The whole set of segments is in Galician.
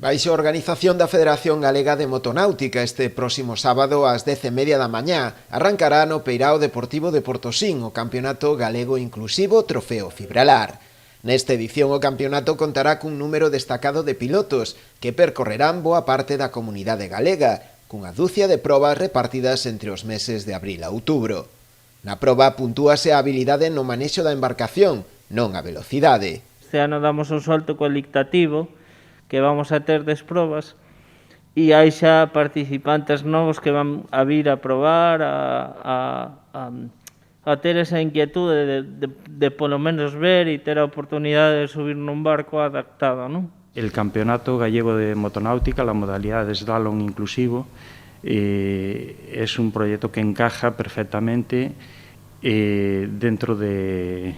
Baixo a organización da Federación Galega de Motonáutica, este próximo sábado ás 10:30 da mañá arrancará no Peirao Deportivo de Portosín o Campeonato Galego Inclusivo Trofeo Fibralar. Nesta edición o campeonato contará cun número destacado de pilotos que percorrerán boa parte da comunidade galega, cunha dúcia de probas repartidas entre os meses de abril a outubro. Na proba puntúase a habilidade no manexo da embarcación, non a velocidade. Este ano damos un salto cualitativo que vamos a ter des probas e hai xa participantes novos que van a vir a probar, a ter esa inquietude de polo menos ver e ter a oportunidade de subir nun barco adaptado, non? El Campeonato Gallego de Motonáutica, la modalidad de slalom inclusivo, es un proyecto que encaja perfectamente dentro de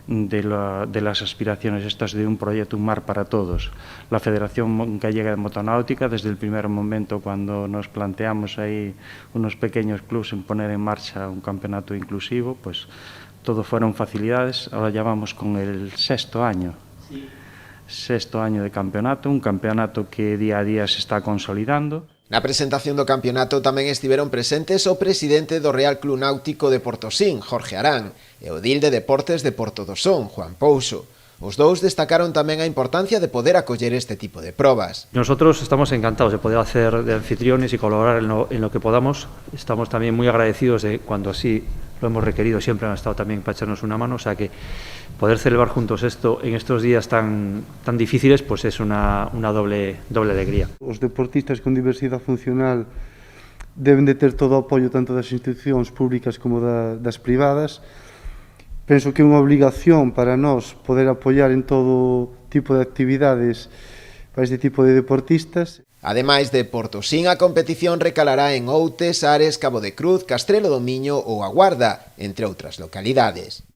las aspiraciones estas de un proyecto, un mar para todos. La Federación Gallega de Motonáutica, desde el primer momento cuando nos planteamos ahí unos pequeños clubs en poner en marcha un campeonato inclusivo, pues todo fueron facilidades. Ahora ya vamos con el sexto año. Sí. Sexto año de campeonato, un campeonato que día a día se está consolidando. Na presentación do campeonato tamén estiveron presentes o presidente do Real Club Náutico de Portosín, Jorge Arán, e o edil de Deportes de Portodosón, Juan Pouso. Os dous destacaron tamén a importancia de poder acoller este tipo de probas. Nosotros estamos encantados de poder hacer de anfitriones y colaborar en lo que podamos. Estamos también muy agradecidos de cuando así lo hemos requerido, siempre han estado también para echarnos una mano, o sea que poder celebrar juntos esto en estos días tan difíciles pues es una doble alegría. Os deportistas con diversidade funcional deben de ter todo o apoio tanto das institucións públicas como das privadas. Penso que é unha obligación para nós poder apoiar en todo tipo de actividades para este tipo de deportistas. Ademais de Portosín, a competición recalará en Outes, Ares, Cabo de Cruz, Castrelo do Miño ou A Guarda, entre outras localidades.